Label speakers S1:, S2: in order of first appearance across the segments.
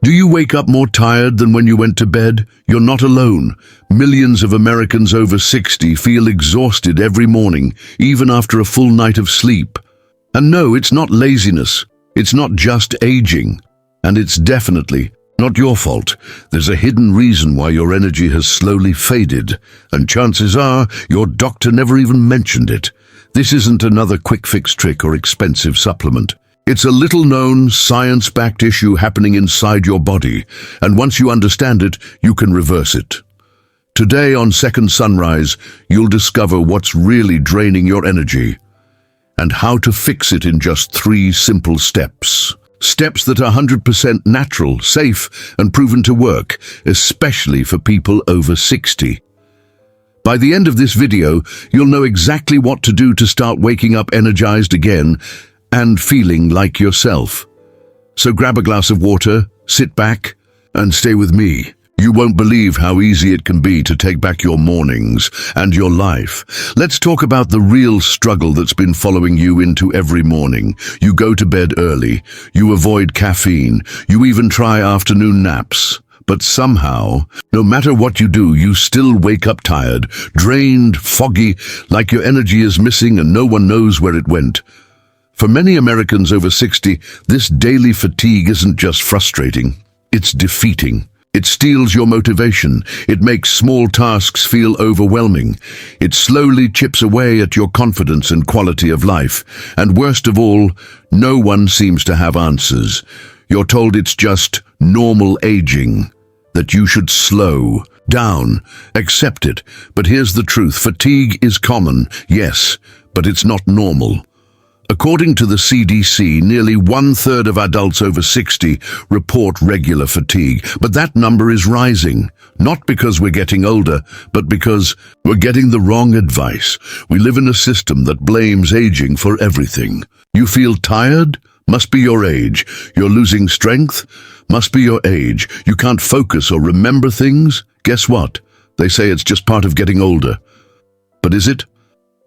S1: Do you wake up more tired than when you went to bed? You're not alone. Millions of Americans over 60 feel exhausted every morning, even after a full night of sleep. And no, it's not laziness. It's not just aging. And it's definitely not your fault. There's a hidden reason why your energy has slowly faded, and chances are your doctor never even mentioned it. This isn't another quick fix trick or expensive supplement. It's a little-known, science-backed issue happening inside your body, and once you understand it, you can reverse it. Today on Second Sunrise, you'll discover what's really draining your energy and how to fix it in just 3 simple steps. Steps that are 100% natural, safe, and proven to work, especially for people over 60. By the end of this video, you'll know exactly what to do to start waking up energized again and feeling like yourself. So grab a glass of water, sit back, and stay with me. You won't believe how easy it can be to take back your mornings and your life. Let's talk about the real struggle that's been following you into every morning. You go to bed early, you avoid caffeine, you even try afternoon naps. But somehow, no matter what you do, you still wake up tired, drained, foggy, like your energy is missing and no one knows where it went. For many Americans over 60, this daily fatigue isn't just frustrating, it's defeating. It steals your motivation. It makes small tasks feel overwhelming. It slowly chips away at your confidence and quality of life. And worst of all, no one seems to have answers. You're told it's just normal aging, that you should slow down, accept it. But here's the truth. Fatigue is common, yes, but it's not normal. According to the CDC, nearly 1/3 of adults over 60 report regular fatigue. But that number is rising, not because we're getting older, but because we're getting the wrong advice. We live in a system that blames aging for everything. You feel tired? Must be your age. You're losing strength? Must be your age. You can't focus or remember things? Guess what? They say it's just part of getting older. But is it?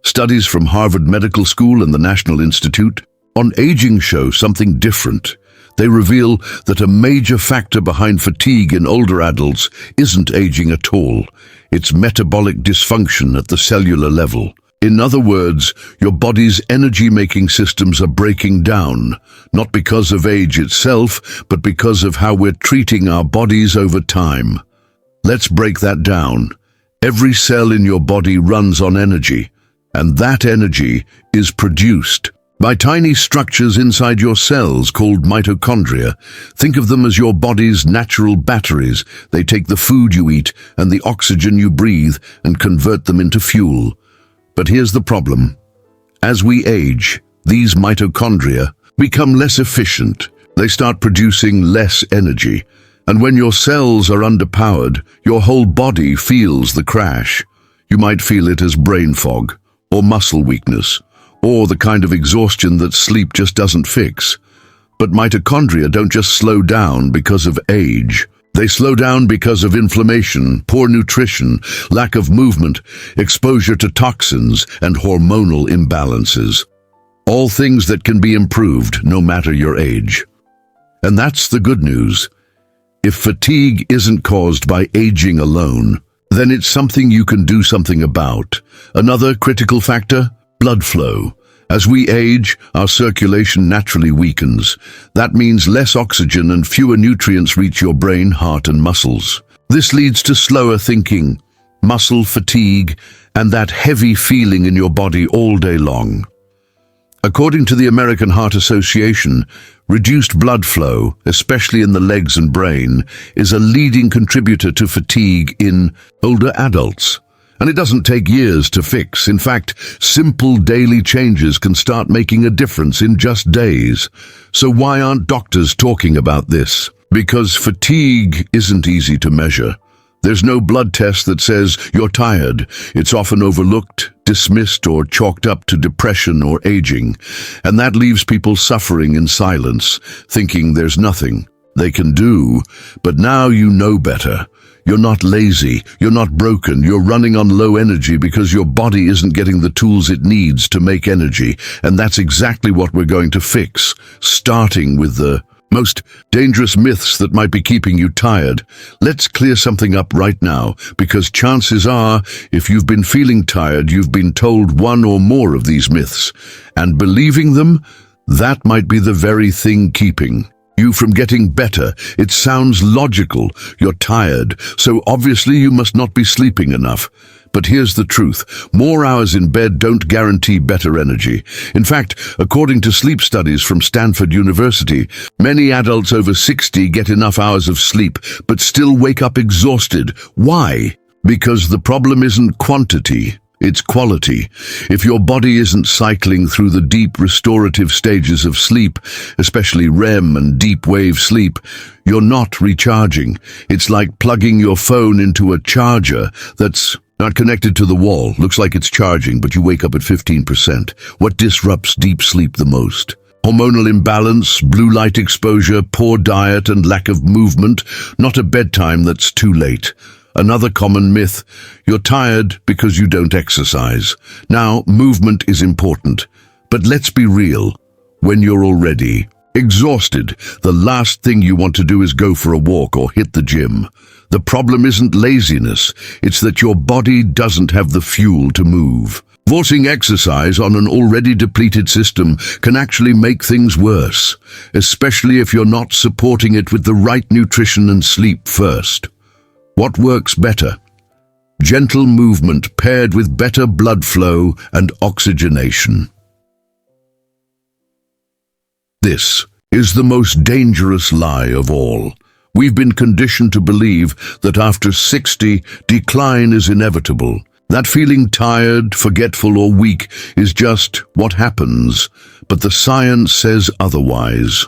S1: Studies from Harvard Medical School and the National Institute on Aging show something different. They reveal that a major factor behind fatigue in older adults isn't aging at all. It's metabolic dysfunction at the cellular level. In other words, your body's energy-making systems are breaking down, not because of age itself, but because of how we're treating our bodies over time. Let's break that down. Every cell in your body runs on energy. And that energy is produced by tiny structures inside your cells called mitochondria. Think of them as your body's natural batteries. They take the food you eat and the oxygen you breathe and convert them into fuel. But here's the problem. As we age, these mitochondria become less efficient. They start producing less energy. And when your cells are underpowered, your whole body feels the crash. You might feel it as brain fog, or muscle weakness, or the kind of exhaustion that sleep just doesn't fix. But mitochondria don't just slow down because of age. They slow down because of inflammation, poor nutrition, lack of movement, exposure to toxins, and hormonal imbalances. All things that can be improved no matter your age. And that's the good news. If fatigue isn't caused by aging alone, then it's something you can do something about. Another critical factor? Blood flow. As we age, our circulation naturally weakens. That means less oxygen and fewer nutrients reach your brain, heart, and muscles. This leads to slower thinking, muscle fatigue, and that heavy feeling in your body all day long. According to the American Heart Association, reduced blood flow, especially in the legs and brain, is a leading contributor to fatigue in older adults. And it doesn't take years to fix. In fact, simple daily changes can start making a difference in just days. So why aren't doctors talking about this? Because fatigue isn't easy to measure. There's no blood test that says you're tired. It's often overlooked, dismissed, or chalked up to depression or aging. And that leaves people suffering in silence, thinking there's nothing they can do. But now you know better. You're not lazy, you're not broken, you're running on low energy because your body isn't getting the tools it needs to make energy. And that's exactly what we're going to fix, starting with the most dangerous myths that might be keeping you tired. Let's clear something up right now, because chances are, if you've been feeling tired, you've been told one or more of these myths, and believing them, that might be the very thing keeping you from getting better. It sounds logical. You're tired, so obviously you must not be sleeping enough. But here's the truth. More hours in bed don't guarantee better energy. In fact, according to sleep studies from Stanford University, many adults over 60 get enough hours of sleep, but still wake up exhausted. Why? Because the problem isn't quantity. It's quality. If your body isn't cycling through the deep restorative stages of sleep, especially REM and deep wave sleep, you're not recharging. It's like plugging your phone into a charger that's not connected to the wall. Looks like it's charging, but you wake up at 15%. What disrupts deep sleep the most? Hormonal imbalance, blue light exposure, poor diet, and lack of movement, not a bedtime that's too late. Another common myth, you're tired because you don't exercise. Now, movement is important, but let's be real. When you're already exhausted, the last thing you want to do is go for a walk or hit the gym. The problem isn't laziness, it's that your body doesn't have the fuel to move. Forcing exercise on an already depleted system can actually make things worse, especially if you're not supporting it with the right nutrition and sleep first. What works better? Gentle movement paired with better blood flow and oxygenation. This is the most dangerous lie of all. We've been conditioned to believe that after 60, decline is inevitable. That feeling tired, forgetful, or weak is just what happens, but the science says otherwise.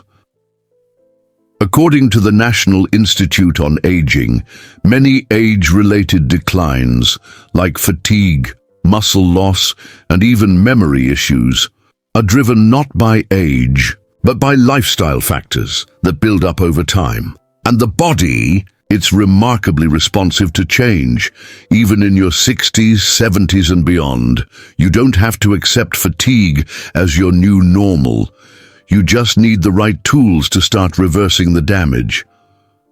S1: According to the National Institute on Aging, many age-related declines, like fatigue, muscle loss, and even memory issues, are driven not by age, but by lifestyle factors that build up over time. And the body, it's remarkably responsive to change. Even in your 60s, 70s, and beyond, you don't have to accept fatigue as your new normal. You just need the right tools to start reversing the damage.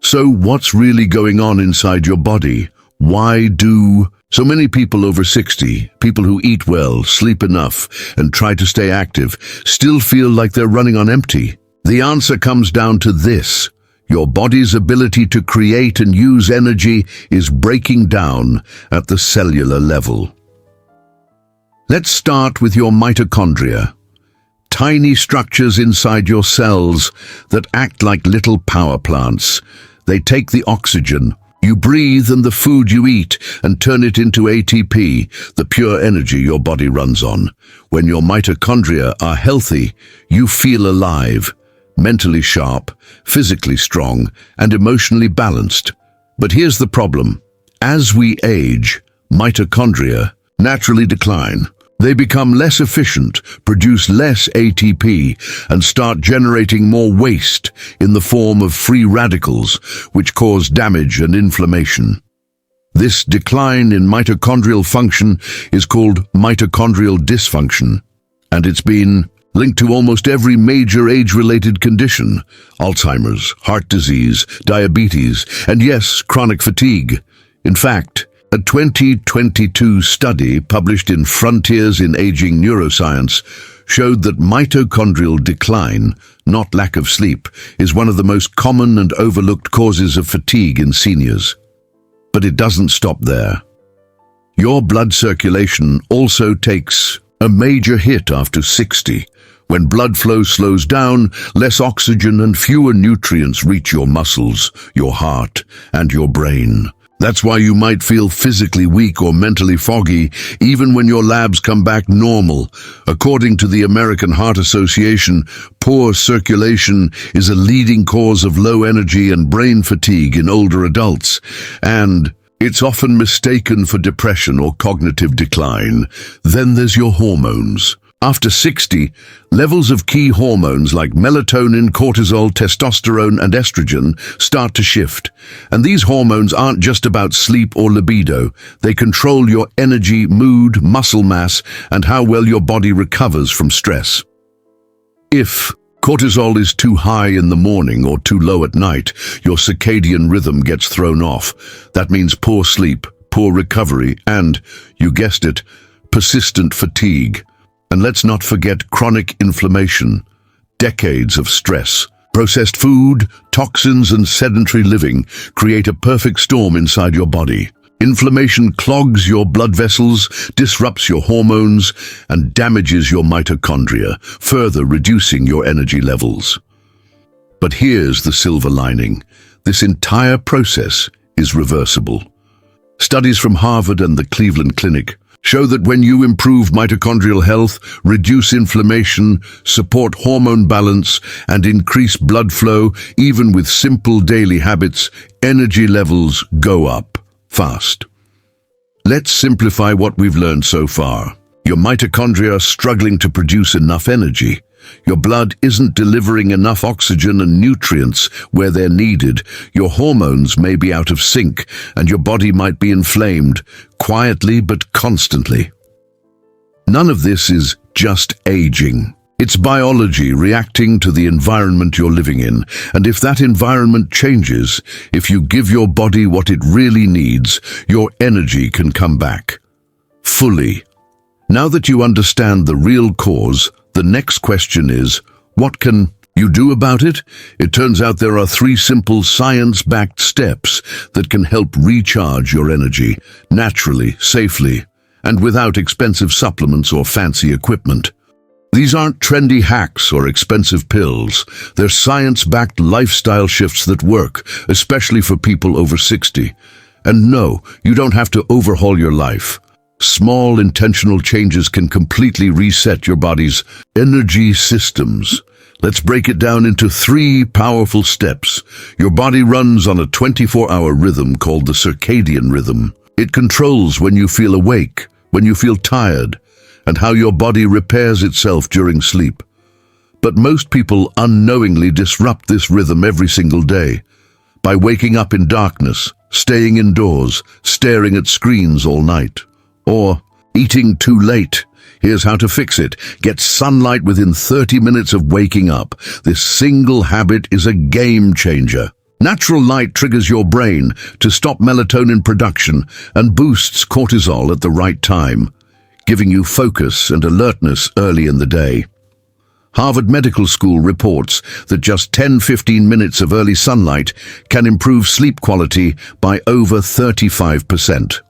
S1: So what's really going on inside your body? Why do so many people over 60, people who eat well, sleep enough, and try to stay active, still feel like they're running on empty? The answer comes down to this. Your body's ability to create and use energy is breaking down at the cellular level. Let's start with your mitochondria. Tiny structures inside your cells that act like little power plants. They take the oxygen you breathe and the food you eat and turn it into ATP, the pure energy your body runs on. When your mitochondria are healthy, you feel alive, mentally sharp, physically strong, and emotionally balanced. But here's the problem. As we age, mitochondria naturally decline. They become less efficient, produce less ATP, and start generating more waste in the form of free radicals, which cause damage and inflammation. This decline in mitochondrial function is called mitochondrial dysfunction, and it's been linked to almost every major age-related condition: Alzheimer's, heart disease, diabetes, and yes, chronic fatigue. In fact, a 2022 study published in Frontiers in Aging Neuroscience showed that mitochondrial decline, not lack of sleep, is one of the most common and overlooked causes of fatigue in seniors. But it doesn't stop there. Your blood circulation also takes a major hit after 60. When blood flow slows down, less oxygen and fewer nutrients reach your muscles, your heart, and your brain. That's why you might feel physically weak or mentally foggy, even when your labs come back normal. According to the American Heart Association, poor circulation is a leading cause of low energy and brain fatigue in older adults, and it's often mistaken for depression or cognitive decline. Then there's your hormones. After 60, levels of key hormones like melatonin, cortisol, testosterone, and estrogen start to shift. And these hormones aren't just about sleep or libido. They control your energy, mood, muscle mass, and how well your body recovers from stress. If Cortisol is too high in the morning or too low at night. Your circadian rhythm gets thrown off. That means poor sleep, poor recovery, and, you guessed it, persistent fatigue. And let's not forget chronic inflammation, decades of stress. Processed food, toxins, and sedentary living create a perfect storm inside your body. Inflammation clogs your blood vessels, disrupts your hormones, and damages your mitochondria, further reducing your energy levels. But here's the silver lining. This entire process is reversible. Studies from Harvard and the Cleveland Clinic show that when you improve mitochondrial health, reduce inflammation, support hormone balance, and increase blood flow, even with simple daily habits, energy levels go up fast. Let's simplify what we've learned so far. Your mitochondria are struggling to produce enough energy. Your blood isn't delivering enough oxygen and nutrients where they're needed. Your hormones may be out of sync, and your body might be inflamed, quietly but constantly. None of this is just aging. It's biology reacting to the environment you're living in, and if that environment changes, if you give your body what it really needs, your energy can come back. Fully. Now that you understand the real cause, the next question is, what can you do about it? It turns out there are 3 simple science-backed steps that can help recharge your energy, naturally, safely, and without expensive supplements or fancy equipment. These aren't trendy hacks or expensive pills. They're science-backed lifestyle shifts that work, especially for people over 60. And no, you don't have to overhaul your life. Small, intentional changes can completely reset your body's energy systems. Let's break it down into 3 powerful steps. Your body runs on a 24-hour rhythm called the circadian rhythm. It controls when you feel awake, when you feel tired, and how your body repairs itself during sleep. But most people unknowingly disrupt this rhythm every single day by waking up in darkness, staying indoors, staring at screens all night, or eating too late. Here's how to fix it. Get sunlight within 30 minutes of waking up. This single habit is a game changer. Natural light triggers your brain to stop melatonin production and boosts cortisol at the right time, giving you focus and alertness early in the day. Harvard Medical School reports that just 10-15 minutes of early sunlight can improve sleep quality by over 35%.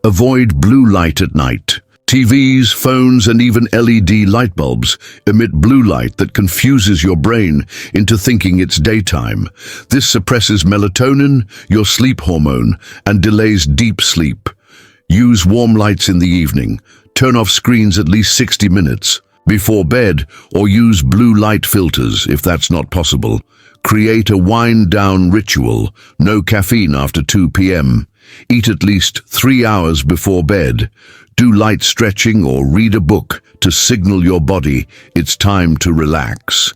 S1: Avoid blue light at night. TVs, phones, and even LED light bulbs emit blue light that confuses your brain into thinking it's daytime. This suppresses melatonin, your sleep hormone, and delays deep sleep. Use warm lights in the evening. Turn off screens at least 60 minutes before bed, or use blue light filters if that's not possible. Create a wind-down ritual. No caffeine after 2 p.m. Eat at least 3 hours before bed. Do light stretching or read a book to signal your body it's time to relax.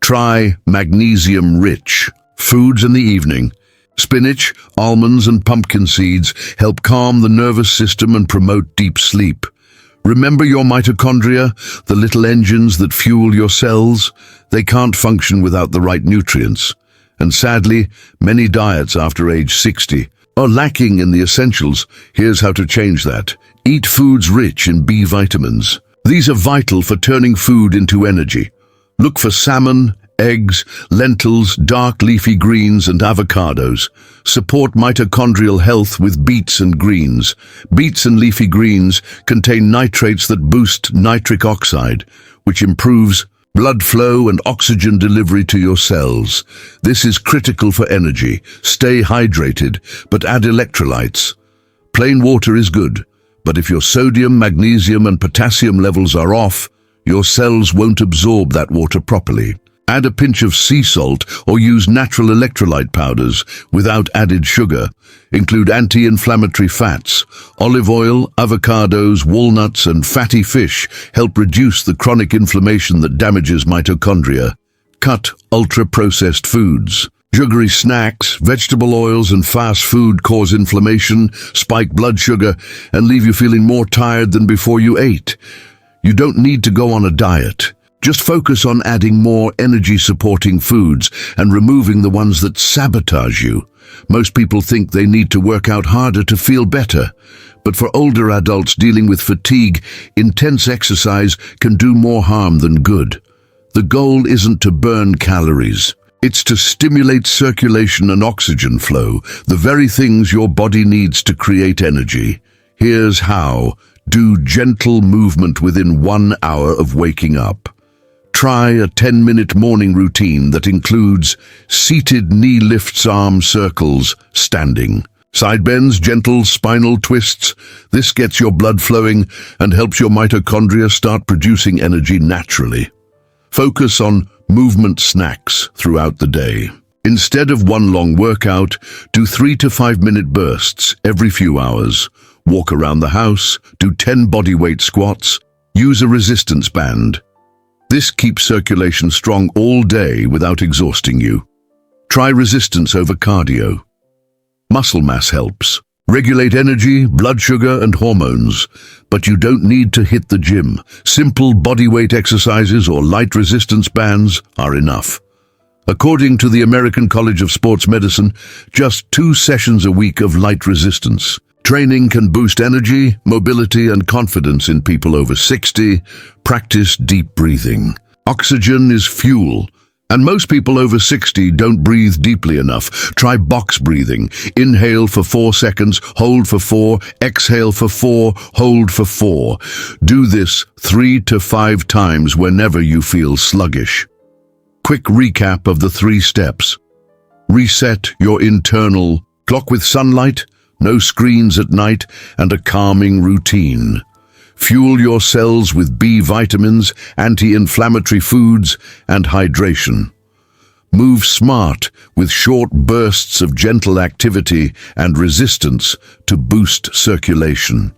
S1: Try magnesium-rich foods in the evening. Spinach, almonds, and pumpkin seeds help calm the nervous system and promote deep sleep. Remember your mitochondria, the little engines that fuel your cells? They can't function without the right nutrients. And sadly, many diets after age 60 are lacking in the essentials. Here's how to change that. Eat foods rich in B vitamins. These are vital for turning food into energy. Look for salmon, eggs, lentils, dark leafy greens, and avocados. Support mitochondrial health with beets and greens. Beets and leafy greens contain nitrates that boost nitric oxide, which improves blood flow and oxygen delivery to your cells. This is critical for energy. Stay hydrated, but add electrolytes. Plain water is good, but if your sodium, magnesium, and potassium levels are off, your cells won't absorb that water properly. Add a pinch of sea salt or use natural electrolyte powders without added sugar. Include anti-inflammatory fats. Olive oil, avocados, walnuts, and fatty fish help reduce the chronic inflammation that damages mitochondria. Cut ultra-processed foods. Sugary snacks, vegetable oils, and fast food cause inflammation, spike blood sugar, and leave you feeling more tired than before you ate. You don't need to go on a diet. Just focus on adding more energy-supporting foods and removing the ones that sabotage you. Most people think they need to work out harder to feel better, but for older adults dealing with fatigue, intense exercise can do more harm than good. The goal isn't to burn calories. It's to stimulate circulation and oxygen flow, the very things your body needs to create energy. Here's how. Do gentle movement within 1 hour of waking up. Try a 10-minute morning routine that includes seated knee lifts, arm circles, standing. Side bends, gentle spinal twists. This gets your blood flowing and helps your mitochondria start producing energy naturally. Focus on movement snacks throughout the day. Instead of one long workout, do 3 to 5 minute bursts every few hours. Walk around the house, do 10 bodyweight squats, use a resistance band. This keeps circulation strong all day without exhausting you. Try resistance over cardio. Muscle mass helps. Regulate energy, blood sugar, and hormones. But you don't need to hit the gym. Simple bodyweight exercises or light resistance bands are enough. According to the American College of Sports Medicine, just 2 sessions a week of light resistance training can boost energy, mobility, and confidence in people over 60. Practice deep breathing. Oxygen is fuel, and most people over 60 don't breathe deeply enough. Try box breathing. Inhale for 4 seconds, hold for 4, exhale for 4, hold for 4. Do this 3 to 5 times whenever you feel sluggish. Quick recap of the 3 steps. Reset your internal clock with sunlight, no screens at night, and a calming routine. Fuel your cells with B vitamins, anti-inflammatory foods, and hydration. Move smart with short bursts of gentle activity and resistance to boost circulation.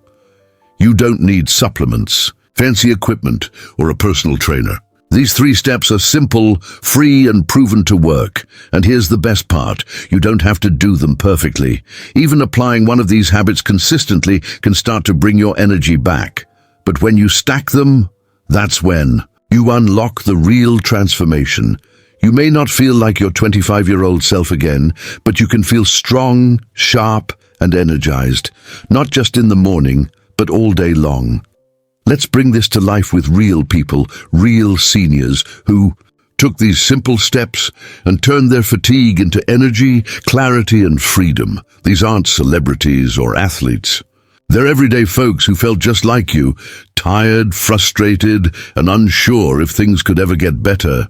S1: You don't need supplements, fancy equipment, or a personal trainer. These 3 steps are simple, free, and proven to work. And here's the best part. You don't have to do them perfectly. Even applying one of these habits consistently can start to bring your energy back. But when you stack them, that's when you unlock the real transformation. You may not feel like your 25-year-old self again, but you can feel strong, sharp, and energized. Not just in the morning, but all day long. Let's bring this to life with real people, real seniors who took these simple steps and turned their fatigue into energy, clarity, and freedom. These aren't celebrities or athletes. They're everyday folks who felt just like you, tired, frustrated, and unsure if things could ever get better.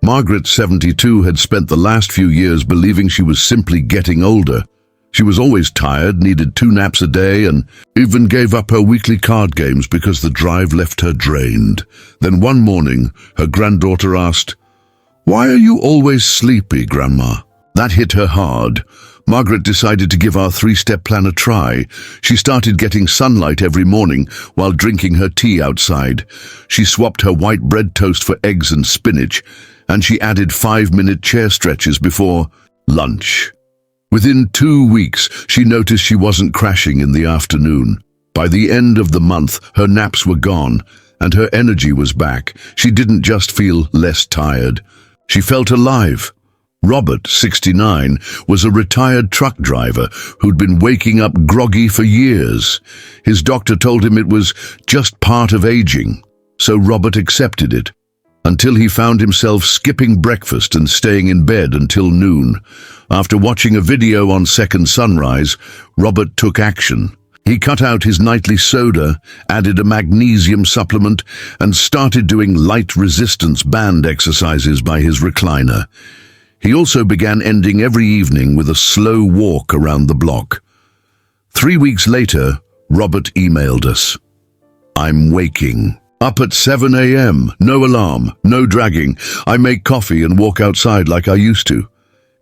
S1: Margaret, 72, had spent the last few years believing she was simply getting older. She was always tired, needed 2 naps a day, and even gave up her weekly card games because the drive left her drained. Then one morning, her granddaughter asked, "Why are you always sleepy, Grandma?" That hit her hard. Margaret decided to give our 3-step plan a try. She started getting sunlight every morning while drinking her tea outside. She swapped her white bread toast for eggs and spinach, and she added 5-minute chair stretches before lunch. Within 2 weeks, she noticed she wasn't crashing in the afternoon. By the end of the month, her naps were gone, and her energy was back. She didn't just feel less tired. She felt alive. Robert, 69, was a retired truck driver who'd been waking up groggy for years. His doctor told him it was just part of aging, so Robert accepted it, until he found himself skipping breakfast and staying in bed until noon. After watching a video on Second Sunrise, Robert took action. He cut out his nightly soda, added a magnesium supplement, and started doing light resistance band exercises by his recliner. He also began ending every evening with a slow walk around the block. 3 weeks later, Robert emailed us. "I'm waking. Up at 7 a.m., no alarm, no dragging. I make coffee and walk outside like I used to.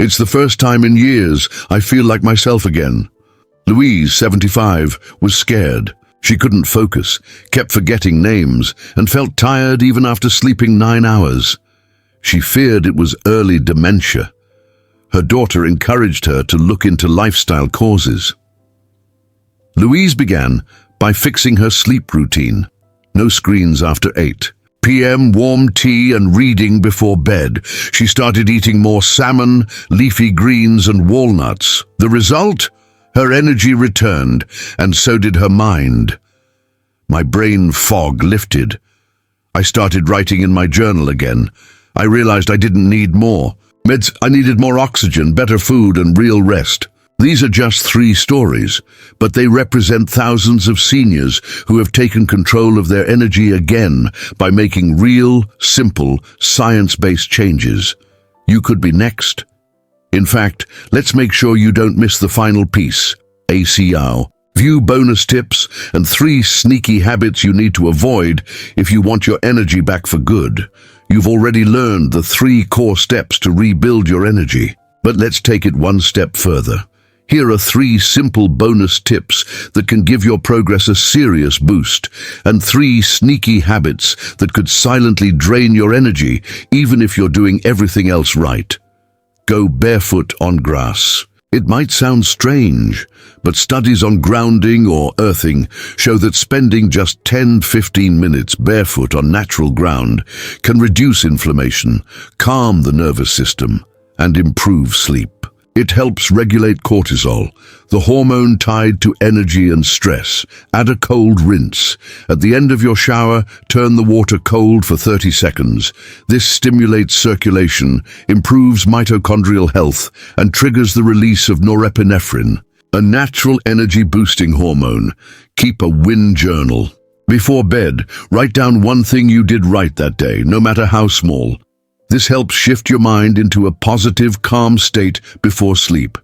S1: It's the first time in years I feel like myself again." Louise, 75, was scared. She couldn't focus, kept forgetting names, and felt tired even after sleeping 9 hours. She feared it was early dementia. Her daughter encouraged her to look into lifestyle causes. Louise began by fixing her sleep routine. No screens after 8. p.m., warm tea and reading before bed. She started eating more salmon, leafy greens and walnuts. The result? Her energy returned, and so did her mind. My brain fog lifted. I started writing in my journal again. I realized I didn't need more meds. I needed more oxygen, better food, and real rest. These are just 3 stories, but they represent thousands of seniors who have taken control of their energy again by making real, simple, science-based changes. You could be next. In fact, let's make sure you don't miss the final piece, ACO. View bonus tips and 3 sneaky habits you need to avoid if you want your energy back for good. You've already learned the 3 core steps to rebuild your energy, but let's take it one step further. Here are 3 simple bonus tips that can give your progress a serious boost, and 3 sneaky habits that could silently drain your energy even if you're doing everything else right. Go barefoot on grass. It might sound strange, but studies on grounding or earthing show that spending just 10-15 minutes barefoot on natural ground can reduce inflammation, calm the nervous system, and improve sleep. It helps regulate cortisol, the hormone tied to energy and stress. Add a cold rinse. At the end of your shower, turn the water cold for 30 seconds. This stimulates circulation, improves mitochondrial health, and triggers the release of norepinephrine, a natural energy-boosting hormone. Keep a win journal. Before bed, write down one thing you did right that day, no matter how small. This helps shift your mind into a positive, calm state before sleep.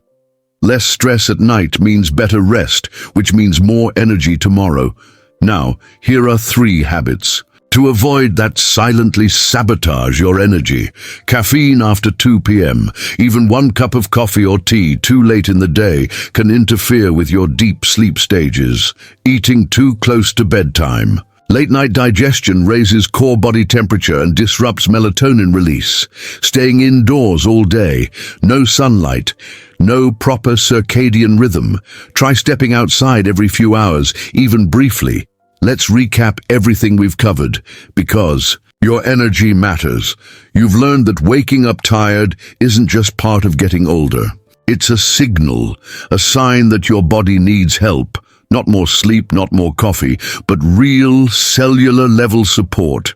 S1: Less stress at night means better rest, which means more energy tomorrow. Now, here are 3 habits to avoid that silently sabotage your energy. Caffeine after 2 p.m. Even 1 cup of coffee or tea too late in the day can interfere with your deep sleep stages. Eating too close to bedtime. Late-night digestion raises core body temperature and disrupts melatonin release. Staying indoors all day, no sunlight, no proper circadian rhythm. Try stepping outside every few hours, even briefly. Let's recap everything we've covered, because your energy matters. You've learned that waking up tired isn't just part of getting older. It's a signal, a sign that your body needs help. Not more sleep, not more coffee, but real cellular level support.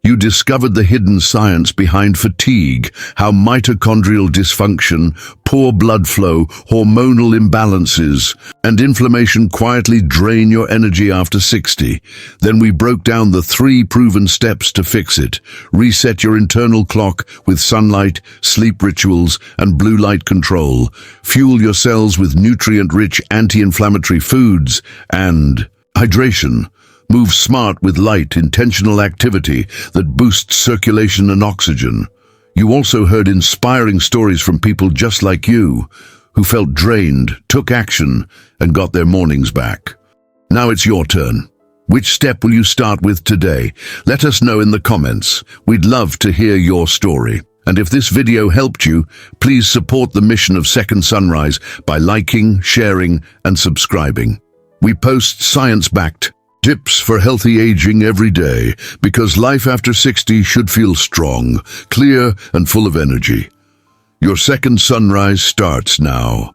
S1: You discovered the hidden science behind fatigue, how mitochondrial dysfunction, poor blood flow, hormonal imbalances, and inflammation quietly drain your energy after 60. Then we broke down the 3 proven steps to fix it. Reset your internal clock with sunlight, sleep rituals, and blue light control. Fuel your cells with nutrient-rich anti-inflammatory foods and hydration. Move smart with light, intentional activity that boosts circulation and oxygen. You also heard inspiring stories from people just like you, who felt drained, took action, and got their mornings back. Now it's your turn. Which step will you start with today? Let us know in the comments. We'd love to hear your story. And if this video helped you, please support the mission of Second Sunrise by liking, sharing, and subscribing. We post science-backed tips for healthy aging every day, because life after 60 should feel strong, clear, and full of energy. Your second sunrise starts now.